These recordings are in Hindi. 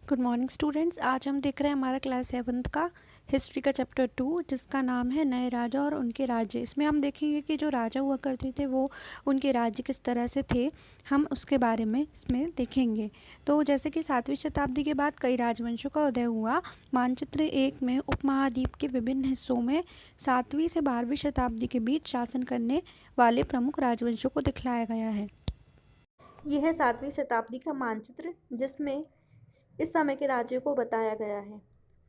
Good morning students. आज हम देख रहे हैं हमारा क्लास 7th का हिस्ट्री का चैप्टर 2, जिसका नाम है नए राजा और उनके राज्य। इसमें हम देखेंगे कि जो राजा हुआ करते थे वो उनके राज्य किस तरह से थे, हम उसके बारे में इसमें देखेंगे। तो जैसे कि 7वीं शताब्दी के बाद कई राजवंशों का उदय हुआ। मानचित्र 1 में उपमहाद्वीप के विभिन्न हिस्सों में 7वीं से 12वीं शताब्दी के बीच शासन करने वाले प्रमुख राजवंशों को दिखलाया गया है। यह है 7वीं शताब्दी का मानचित्र, जिसमें इस समय के राज्यों को बताया गया है।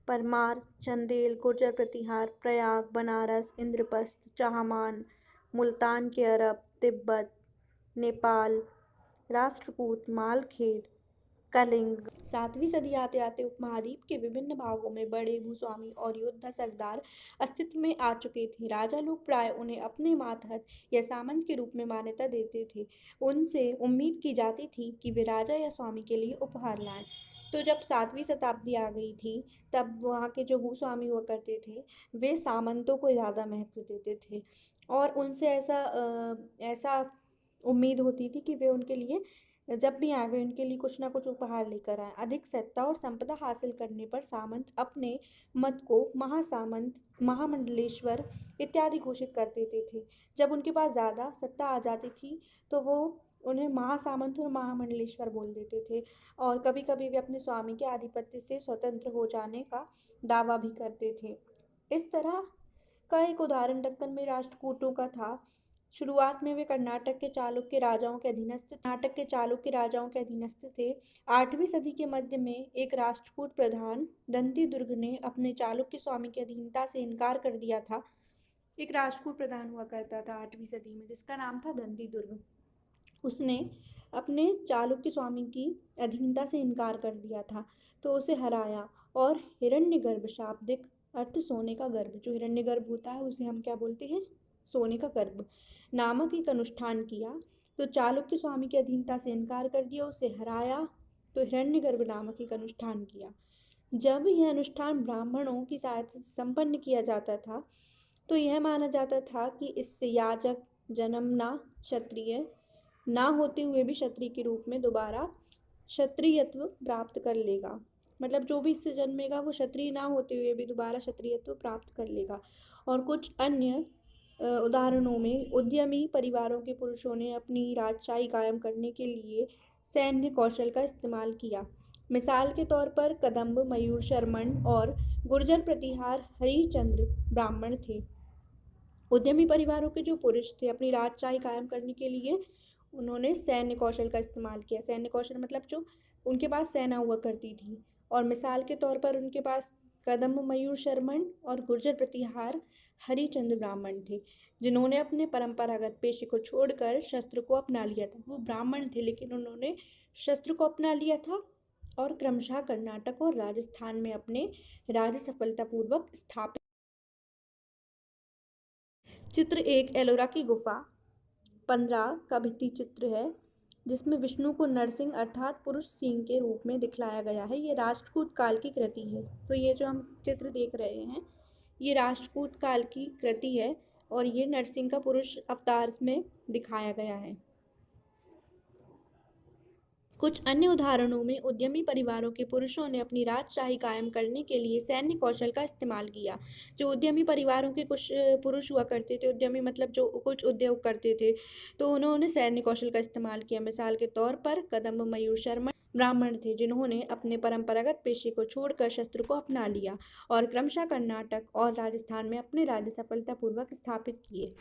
परमार, चंदेल, गुर्जर प्रतिहार, प्रयाग, बनारस, इंद्रप्रस्थ, चाहमान, मुल्तान के अरब, तिब्बत, नेपाल, राष्ट्रकूट, मालखेड़, कलिंग। 7वीं सदी आते आते उपमहाद्वीप के विभिन्न भागों में बड़े भूस्वामी और योद्धा सरदार अस्तित्व में आ चुके थे। राजा लोग प्राय उन्हें अपने मातहत या सामंत के रूप में मान्यता देते थे। उनसे उम्मीद की जाती थी कि वे राजा या स्वामी के लिए उपहार लाएं। तो जब 7वीं शताब्दी आ गई थी, तब वहाँ के जो भूस्वामी हुआ करते थे वे सामंतों को ज़्यादा महत्व देते थे और उनसे ऐसा उम्मीद होती थी कि वे उनके लिए जब भी आए वे उनके लिए कुछ ना कुछ उपहार लेकर आए। अधिक सत्ता और संपदा हासिल करने पर सामंत अपने मत को महासामंत, महामंडलेश्वर इत्यादि घोषित कर देते थे। जब उनके पास ज़्यादा सत्ता आ जाती थी तो वो उन्हें महासामंत और महामंडलेश्वर बोल देते थे और कभी कभी वे अपने स्वामी के आधिपत्य से स्वतंत्र हो जाने का दावा भी करते थे। इस तरह का एक उदाहरण दक्कन में राष्ट्रकूटों का था। शुरुआत में वे कर्नाटक के चालुक्य राजाओं के अधीनस्थ थे। 8वीं सदी के मध्य में एक राष्ट्रकूट प्रधान दंती दुर्ग ने अपने चालुक्य स्वामी की अधीनता से इनकार कर दिया था। एक राष्ट्रकूट प्रधान हुआ करता था 8वीं सदी में, जिसका नाम था दंती दुर्ग। उसने अपने चालुक्य स्वामी की अधीनता से इनकार कर दिया था, तो उसे हराया और हिरण्यगर्भ, शाब्दिक अर्थ सोने का गर्भ, जो हिरण्यगर्भ होता है उसे हम क्या बोलते हैं, सोने का गर्भ, नामक एक अनुष्ठान किया। तो चालुक्य स्वामी की अधीनता से इनकार कर दिया, उसे हराया, तो हिरण्यगर्भ नामक एक अनुष्ठान किया। जब यह अनुष्ठान ब्राह्मणों की सहायता से संपन्न किया जाता था, तो यह माना जाता था कि इससे याजक जन्मना क्षत्रिय ना होते हुए भी क्षत्रिय के रूप में दोबारा क्षत्रियत्व प्राप्त कर लेगा। मतलब जो भी इससे जन्मेगा वो क्षत्रिय ना होते हुए भी दोबारा क्षत्रियत्व प्राप्त कर लेगा। और कुछ अन्य उदाहरणों में उद्यमी परिवारों के पुरुषों ने अपनी राजशाही कायम करने के लिए सैन्य कौशल का इस्तेमाल किया। मिसाल के तौर पर कदम्ब, मयूर शर्मन और गुर्जर प्रतिहार हरिचंद्र ब्राह्मण थे। उद्यमी परिवारों के जो पुरुष थे अपनी राजशाही कायम करने के लिए उन्होंने सैन्य कौशल का इस्तेमाल किया। सैन्य कौशल मतलब जो उनके पास सेना हुआ करती थी। और मिसाल के तौर पर उनके पास कदम्ब, मयूर शर्मन और गुर्जर प्रतिहार हरिचंद्र ब्राह्मण थे, जिन्होंने अपने परंपरागत पेशे को छोड़कर शस्त्र को अपना लिया था। वो ब्राह्मण थे लेकिन उन्होंने शस्त्र को अपना लिया था और क्रमशः कर्नाटक और राजस्थान में अपने राज्य सफलतापूर्वक स्थापित। चित्र 1 एलोरा की गुफा 15 का भित्ति चित्र है, जिसमें विष्णु को नरसिंह अर्थात पुरुष सिंह के रूप में दिखलाया गया है। ये राष्ट्रकूट काल की कृति है। तो ये जो हम चित्र देख रहे हैं ये राष्ट्रकूट काल की कृति है और ये नरसिंह का पुरुष अवतार में दिखाया गया है। कुछ अन्य उदाहरणों में उद्यमी परिवारों के पुरुषों ने अपनी राजशाही कायम करने के लिए सैन्य कौशल का इस्तेमाल किया। जो उद्यमी परिवारों के कुछ पुरुष हुआ करते थे, उद्यमी मतलब जो कुछ उद्योग करते थे, तो उन्होंने सैन्य कौशल का इस्तेमाल किया। मिसाल के तौर पर कदम्ब, मयूर शर्मा ब्राह्मण थे, जिन्होंने अपने परंपरागत पेशे को छोड़कर शस्त्र को अपना लिया और क्रमशः कर्नाटक और राजस्थान में अपने राज्य सफलतापूर्वक स्थापित किए।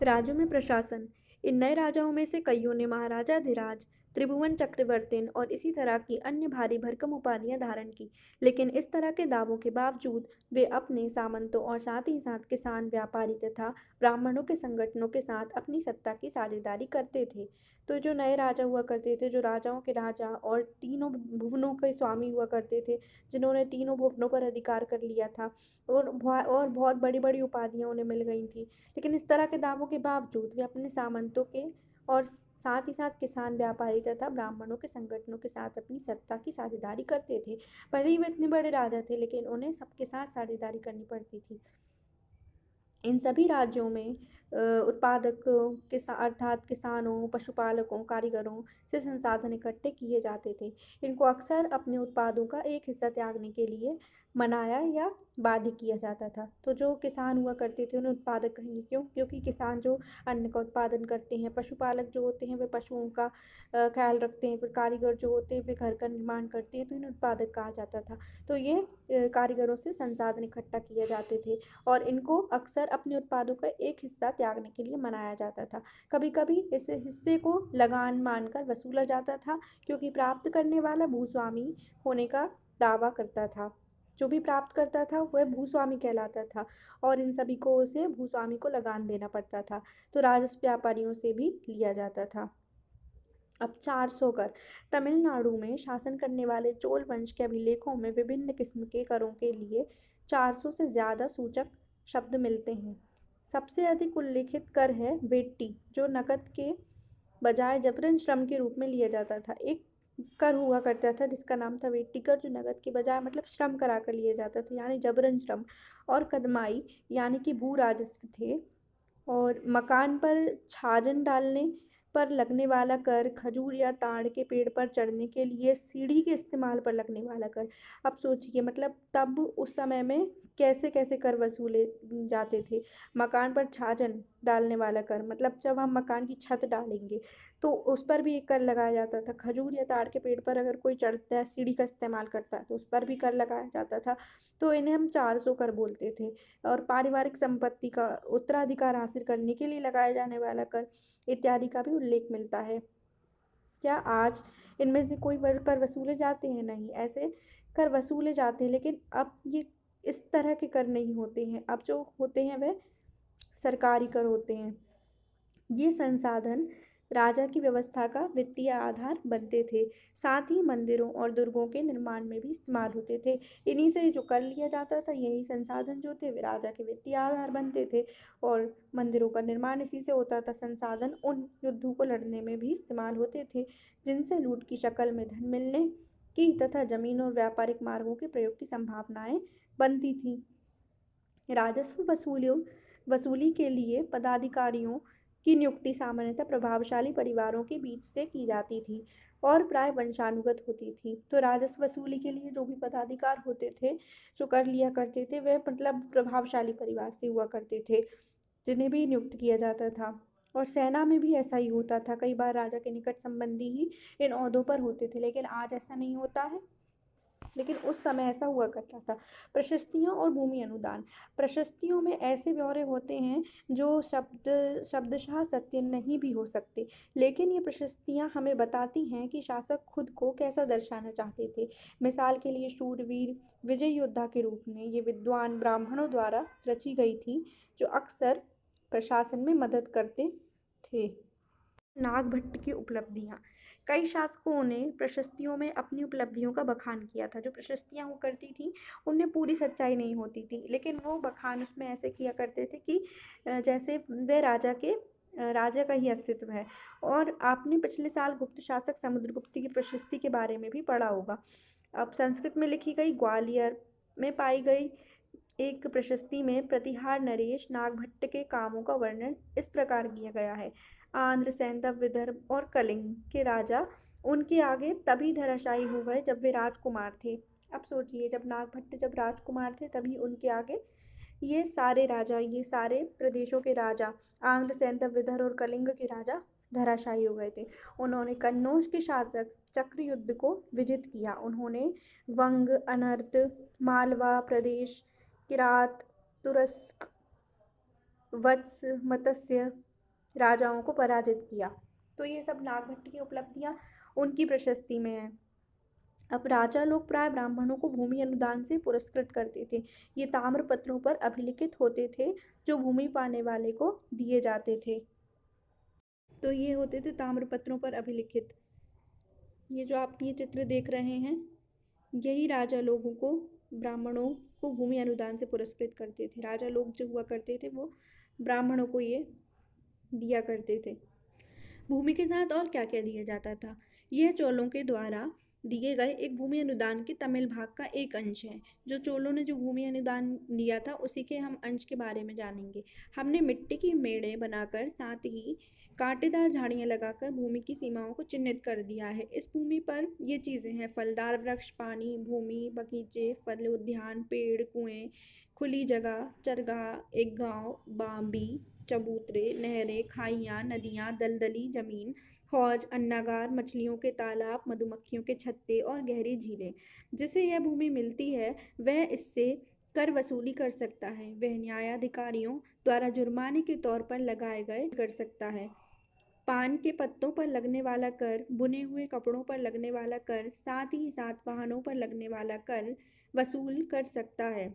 राज्यों में प्रशासन। इन नए राजाओं में से कईयों ने महाराजाधिराज, त्रिभुवन चक्रवर्तिन और इसी तरह की अन्य भारी भरकम उपाधियां धारण की, लेकिन इस तरह के दावों के बावजूद वे अपने सामंतों और साथ ही साथ किसान, व्यापारी तथा ब्राह्मणों के संगठनों के साथ अपनी सत्ता की साझेदारी करते थे। तो जो नए राजा हुआ करते थे, जो राजाओं के राजा और तीनों भुवनों के स्वामी हुआ करते थे, जिन्होंने तीनों भुवनों पर अधिकार कर लिया था और बहुत बड़ी बड़ी उपाधियां उन्हें मिल गई थी, लेकिन इस तरह के दावों के बावजूद वे अपने सामंतों के और साथ ही साथ किसान, व्यापारी तथा ब्राह्मणों के संगठनों के साथ अपनी सत्ता की साझेदारी करते थे। भले ही वे इतने बड़े राजा थे लेकिन उन्हें सबके साथ साझेदारी करनी पड़ती थी। इन सभी राज्यों में उत्पादकों अर्थात किसानों, पशुपालकों, कारीगरों से संसाधन इकट्ठे किए जाते थे। इनको अक्सर अपने उत्पादों का एक हिस्सा त्यागने के लिए मनाया या बाध्य किया जाता था। तो जो किसान हुआ करते थे उन्हें उत्पादक कहेंगे, क्यों? क्योंकि किसान जो अन्न का उत्पादन करते हैं, पशुपालक जो होते हैं वे पशुओं का ख्याल रखते हैं, फिर कारीगर जो होते हैं वे घर का निर्माण करते हैं, तो इन्हें उत्पादक कहा जाता था। तो ये कारीगरों से संसाधन इकट्ठा किए जाते थे और इनको अक्सर अपने उत्पादों का एक हिस्सा त्यागने के लिए मनाया जाता था। कभी कभी इस हिस्से को लगान मानकर वसूला जाता था, क्योंकि प्राप्त करने वाला भूस्वामी होने का दावा करता था। जो भी प्राप्त करता था वह भूस्वामी कहलाता था और इन सभी को उसे भूस्वामी को लगान देना पड़ता था। तो राजस्व व्यापारियों से भी लिया जाता था। अब 400 कर। तमिलनाडु में शासन करने वाले चोल वंश के अभिलेखों में विभिन्न किस्म के करों के लिए 400 से ज़्यादा सूचक शब्द मिलते हैं। सबसे अधिक उल्लेखित कर है वेट्टी, जो नकद के बजाय जबरन श्रम के रूप में लिया जाता था। एक कर हुआ करता था जिसका नाम था वेट्टी कर, जो नगद के बजाय मतलब श्रम करा कर लिया जाता था, यानी जबरन श्रम। और कदमाई यानी कि भू राजस्व थे। और मकान पर छाजन डालने पर लगने वाला कर, खजूर या ताड़ के पेड़ पर चढ़ने के लिए सीढ़ी के इस्तेमाल पर लगने वाला कर। अब सोचिए, मतलब तब उस समय में कैसे कैसे कर वसूले जाते थे। मकान पर छाजन डालने वाला कर, मतलब जब हम मकान की छत डालेंगे तो उस पर भी एक कर लगाया जाता था। खजूर या ताड़ के पेड़ पर अगर कोई चढ़ता है, सीढ़ी का इस्तेमाल करता है, तो उस पर भी कर लगाया जाता था। तो इन्हें हम 400 कर बोलते थे। और पारिवारिक संपत्ति का उत्तराधिकार हासिल करने के लिए लगाया जाने वाला कर इत्यादि का भी उल्लेख मिलता है। क्या आज इनमें से कोई कर वसूले जाते हैं? नहीं, ऐसे कर वसूले जाते हैं, लेकिन अब ये इस तरह के कर नहीं होते हैं। अब जो होते हैं वह सरकारी कर होते हैं। ये संसाधन राजा की व्यवस्था का वित्तीय आधार बनते थे। साथ ही मंदिरों और दुर्गों के निर्माण में भी इस्तेमाल होते थे। इन्हीं से जो कर लिया जाता था, यही संसाधन जो थे वे राजा के वित्तीय आधार बनते थे और मंदिरों का निर्माण इसी से होता था। संसाधन उन युद्धों को लड़ने में भी इस्तेमाल होते थे जिनसे लूट की शक्ल में धन मिलने की तथा जमीन और व्यापारिक मार्गों के प्रयोग की संभावनाएं बनती थीं। राजस्व वसूली के लिए पदाधिकारियों की नियुक्ति सामान्यतः प्रभावशाली परिवारों के बीच से की जाती थी और प्राय वंशानुगत होती थी। तो राजस्व वसूली के लिए जो भी पदाधिकार होते थे, जो कर लिया करते थे, वे मतलब प्रभावशाली परिवार से हुआ करते थे, जिन्हें भी नियुक्त किया जाता था। और सेना में भी ऐसा ही होता था। कई बार राजा के निकट संबंधी ही इन ओहदों पर होते थे, लेकिन आज ऐसा नहीं होता है। लेकिन उस समय ऐसा हुआ करता था। प्रशस्तियाँ और भूमि अनुदान। प्रशस्तियों में ऐसे ब्यौरे होते हैं जो शब्दशः सत्य नहीं भी हो सकते, लेकिन ये प्रशस्तियाँ हमें बताती हैं कि शासक खुद को कैसा दर्शाना चाहते थे। मिसाल के लिए शूरवीर विजय योद्धा के रूप में ये विद्वान ब्राह्मणों द्वारा रची गई थी, जो अक्सर प्रशासन में मदद करते थे। नागभट्ट की उपलब्धियाँ। कई शासकों ने प्रशस्तियों में अपनी उपलब्धियों का बखान किया था। जो प्रशस्तियाँ हुआ करती थी उनमें पूरी सच्चाई नहीं होती थी, लेकिन वो बखान उसमें ऐसे किया करते थे कि जैसे वे राजा का ही अस्तित्व है। और आपने पिछले साल गुप्त शासक समुद्रगुप्त की प्रशस्ति के बारे में भी पढ़ा होगा। अब संस्कृत में लिखी गई ग्वालियर में पाई गई एक प्रशस्ति में प्रतिहार नरेश नागभट्ट के कामों का वर्णन इस प्रकार किया गया है। आंध्र, सैंधव, विदर्भ और कलिंग के राजा उनके आगे तभी धराशायी हो गए जब वे राजकुमार थे। अब सोचिए, जब नागभट्ट जब राजकुमार थे तभी उनके आगे ये सारे राजा, ये सारे प्रदेशों के राजा, आंध्र, सैंधव, विदर्भ और कलिंग के राजा धराशायी हो गए थे। उन्होंने कन्नौज के शासक चक्रयुद्ध को विजित किया। उन्होंने वंग, अनर्त, मालवा प्रदेश, किरात, तुरस्क, वत्स, मत्स्य राजाओं को पराजित किया। तो ये सब नागभट्ट की उपलब्धियां उनकी प्रशस्ति में है। अब राजा लोग प्राय ब्राह्मणों को भूमि अनुदान से पुरस्कृत करते थे। ये ताम्रपत्रों पर अभिलिखित होते थे जो भूमि पाने वाले को दिए जाते थे। तो ये होते थे ताम्रपत्रों पर अभिलिखित। ये जो आप ये चित्र देख रहे हैं, यही राजा लोगों को, ब्राह्मणों को भूमि अनुदान से पुरस्कृत करते थे। राजा लोग जो हुआ करते थे वो ब्राह्मणों को ये दिया करते थे। भूमि के साथ और क्या क्या दिया जाता था? यह चोलों के द्वारा दिए गए एक भूमि अनुदान के तमिल भाग का एक अंश है। जो चोलों ने जो भूमि अनुदान दिया था उसी के हम अंश के बारे में जानेंगे। हमने मिट्टी की मेड़े बनाकर साथ ही कांटेदार झाड़ियां लगाकर भूमि की सीमाओं को चिन्हित कर दिया है। इस भूमि पर ये चीज़ें हैं: फलदार वृक्ष, पानी, भूमि, बगीचे, फल उद्यान, पेड़, कुएं, खुली जगह, चरगाह, एक गांव, बांबी, चबूतरे, नहरें, खाइयाँ, नदियाँ, दलदली जमीन, हौज, अन्नागार, मछलियों के तालाब, मधुमक्खियों के छत्ते और गहरी झीलें। जिसे यह भूमि मिलती है वह इससे कर वसूली कर सकता है। वह न्यायाधिकारियों द्वारा जुर्माने के तौर पर लगाए गए कर सकता है। पान के पत्तों पर लगने वाला कर, बुने हुए कपड़ों पर लगने वाला कर, साथ ही साथ वाहनों पर लगने वाला कर वसूल कर सकता है।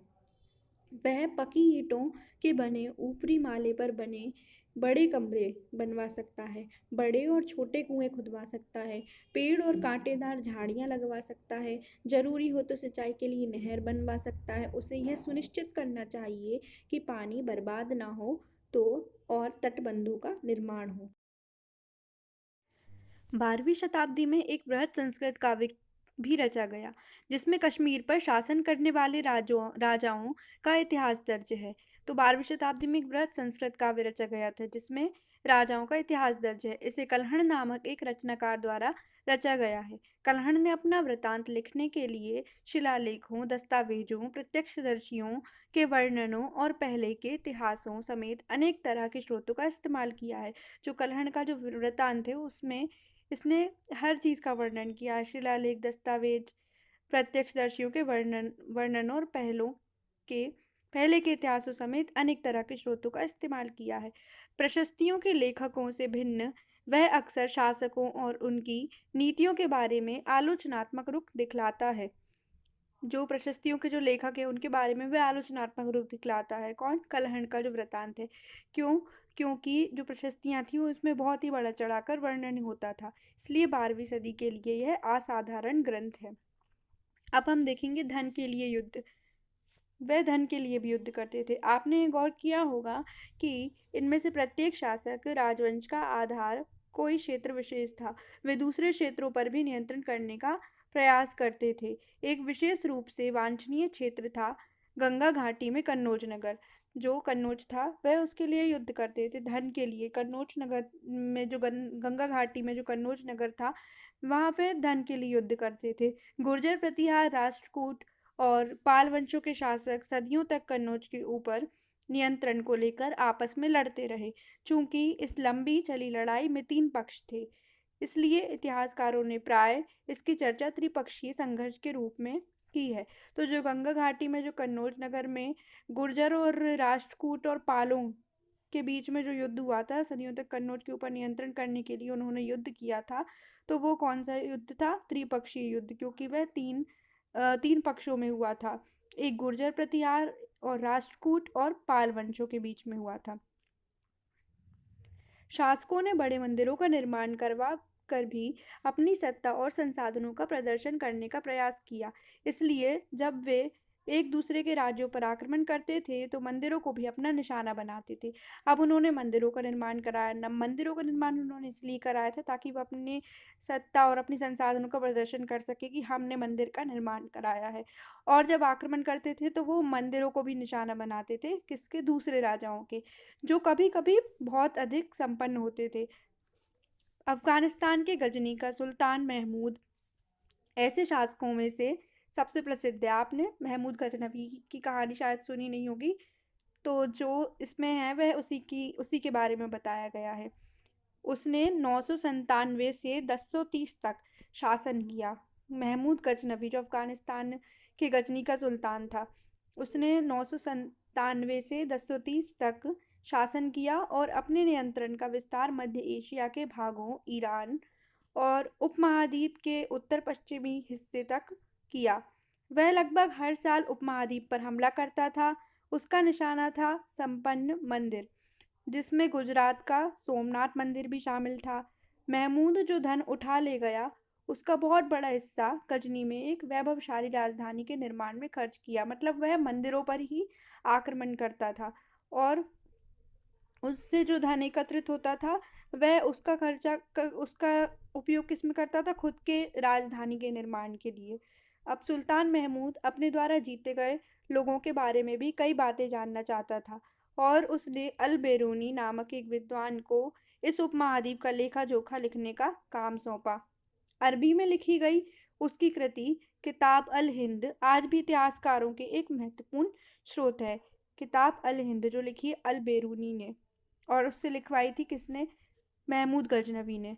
वह पकी ईंटों के बने ऊपरी माले पर बने बड़े कमरे बनवा सकता है, बड़े और छोटे कुएं खुदवा सकता है, पेड़ और कांटेदार झाड़ियां लगवा सकता है, जरूरी हो तो सिंचाई के लिए नहर बनवा सकता है। उसे यह सुनिश्चित करना चाहिए कि पानी बर्बाद ना हो तो और तटबंधों का निर्माण हो। 12वीं शताब्दी में एक बृहद संस्कृत काव्य भी रचा गया जिसमें कश्मीर पर शासन करने वाले राजाओं का इतिहास दर्ज है। तो 12वीं शताब्दी में एक बृहद संस्कृत काव्य रचा गया था जिसमें राजाओं का इतिहास दर्ज है। इसे कल्हण नामक एक रचनाकार द्वारा रचा गया है। कल्हण ने अपना वृतांत लिखने के लिए शिलालेखों, दस्तावेजों, प्रत्यक्षदर्शियों के वर्णनों और पहले के इतिहासों समेत अनेक तरह के स्रोतों का इस्तेमाल किया है। जो कल्हण का जो वृतांत है उसमें इसने हर चीज़ का वर्णन किया है। शिलालेख, दस्तावेज, प्रत्यक्षदर्शियों के वर्णनों और पहले के इतिहासों समेत अनेक तरह के स्रोतों का इस्तेमाल किया है। प्रशस्तियों के लेखकों से भिन्न वह अक्सर शासकों और उनकी नीतियों के बारे में आलोचनात्मक रुख दिखलाता है। जो प्रशस्तियों के जो लेखक है उनके बारे में वह आलोचनात्मक रुख दिखलाता है। कौन? कलहण का जो वृतांत है। क्यों? क्योंकि जो प्रशस्तियां थी उसमें बहुत ही बड़ा चढ़ाकर वर्णन होता था, इसलिए 12वीं सदी के लिए यह असाधारण ग्रंथ है। अब हम देखेंगे धन के लिए युद्ध। वह धन के लिए भी युद्ध करते थे। आपने गौर किया होगा कि इनमें से प्रत्येक शासक राजवंश का आधार कोई क्षेत्र विशेष था। वे दूसरे क्षेत्रों पर भी नियंत्रण करने का प्रयास करते थे। एक विशेष रूप से वांछनीय क्षेत्र था गंगा घाटी में कन्नौज नगर। जो कन्नौज था वह उसके लिए युद्ध करते थे धन के लिए। कन्नौज नगर में जो गंगा घाटी में जो कन्नौज नगर था वहां पे धन के लिए युद्ध करते थे। गुर्जर प्रतिहार, राष्ट्रकूट और पाल वंशों के शासक सदियों तक कन्नौज के ऊपर नियंत्रण को लेकर आपस में लड़ते रहे। चूंकि इस लंबी चली लड़ाई में 3 पक्ष थे, इसलिए इतिहासकारों ने प्राय इसकी चर्चा त्रिपक्षीय संघर्ष के रूप में की है। तो जो गंगा घाटी में जो कन्नौज नगर में गुर्जर और राष्ट्रकूट और पालों के बीच में जो युद्ध हुआ था, सदियों तक कन्नौज के ऊपर नियंत्रण करने के लिए उन्होंने युद्ध किया था, तो वो कौन सा युद्ध था? त्रिपक्षीय युद्ध, क्योंकि वह तीन पक्षों में हुआ था। एक गुर्जर प्रतिहार और राष्ट्रकूट और पाल वंशों के बीच में हुआ था। शासकों ने बड़े मंदिरों का निर्माण करवा कर भी अपनी सत्ता और संसाधनों का प्रदर्शन करने का प्रयास किया। इसलिए जब वे एक दूसरे के राज्यों पर आक्रमण करते थे तो मंदिरों को भी अपना निशाना बनाते थे। अब उन्होंने मंदिरों का निर्माण कराया। न मंदिरों का निर्माण उन्होंने इसलिए कराया था ताकि वो अपनी सत्ता और अपनी संसाधनों का प्रदर्शन कर सके कि हमने मंदिर का निर्माण कराया है। और जब आक्रमण करते थे तो वो मंदिरों को भी निशाना बनाते थे, किसके? दूसरे राजाओं के, जो कभी कभी बहुत अधिक संपन्न होते थे। अफगानिस्तान के गजनी का सुल्तान महमूद ऐसे शासकों में से सबसे प्रसिद्ध है। आपने महमूद गजनवी की कहानी शायद सुनी नहीं होगी, तो जो इसमें है वह उसी के बारे में बताया गया है। उसने 997 से 1030 तक शासन किया। महमूद गजनवी जो अफगानिस्तान के गजनी का सुल्तान था, उसने 997 से 1030 तक शासन किया और अपने नियंत्रण का विस्तार मध्य एशिया के भागों, ईरान और उपमहाद्वीप के उत्तर पश्चिमी हिस्से तक किया। वह लगभग हर साल उपमहाद्वीप पर हमला करता था। उसका निशाना था संपन्न मंदिर, जिसमें गुजरात का सोमनाथ मंदिर भी शामिल था। महमूद जो धन उठा ले गया उसका बहुत बड़ा हिस्सा गजनी में एक वैभवशाली राजधानी के निर्माण में खर्च किया। मतलब वह मंदिरों पर ही आक्रमण करता था और उससे जो धन एकत्रित होता था वह उसका उपयोग किस में करता था? खुद के राजधानी के निर्माण के लिए। अब सुल्तान महमूद अपने द्वारा जीते गए लोगों के बारे में भी कई बातें जानना चाहता था और उसने अल बेरूनी नामक एक विद्वान को इस उपमहाद्वीप का लेखा जोखा लिखने का काम सौंपा। अरबी में लिखी गई उसकी कृति किताब अल हिंद आज भी इतिहासकारों के एक महत्वपूर्ण स्रोत है। किताब अल हिंद जो लिखी है अल बेरूनी ने, और उससे लिखवाई थी किसने? महमूद गजनवी ने।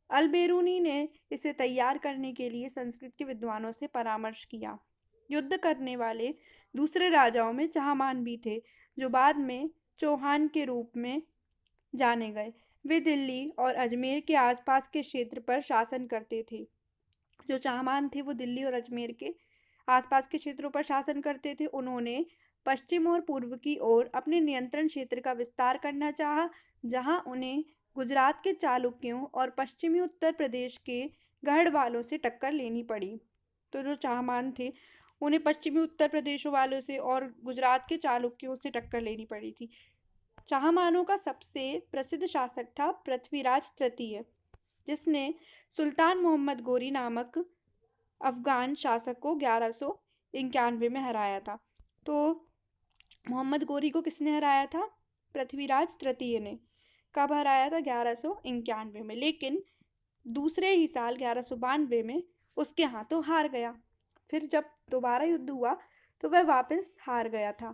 अल बेरूनी ने इसे तैयार करने के लिए संस्कृत के विद्वानों से परामर्श किया। युद्ध करने वाले दूसरे राजाओं में चाहमान भी थे, जो बाद में चौहान के रूप में जाने गए। वे दिल्ली और अजमेर के आसपास के क्षेत्र पर शासन करते थे। जो चाहमान थे वो दिल्ली और अजमेर के आसपास के क्षेत्रों पर शासन करते थे। उन्होंने पश्चिम और पूर्व की ओर अपने नियंत्रण क्षेत्र का विस्तार करना चाहा, जहां उन्हें गुजरात के चालुक्यों और पश्चिमी उत्तर प्रदेश के गढ़वालों से टक्कर लेनी पड़ी। तो जो चाहमान थे उन्हें पश्चिमी उत्तर प्रदेश वालों से और गुजरात के चालुक्यों से टक्कर लेनी पड़ी थी। चाहमानों का सबसे प्रसिद्ध शासक था पृथ्वीराज तृतीय, जिसने सुल्तान मोहम्मद गोरी नामक अफगान शासक को 1191 में हराया था। तो मोहम्मद गोरी को किसने हराया था? पृथ्वीराज तृतीय ने। कब हराया था? 1191 में। लेकिन दूसरे ही साल 1192 में उसके हाथों हार गया। फिर जब दोबारा युद्ध हुआ तो वह वापस हार गया था।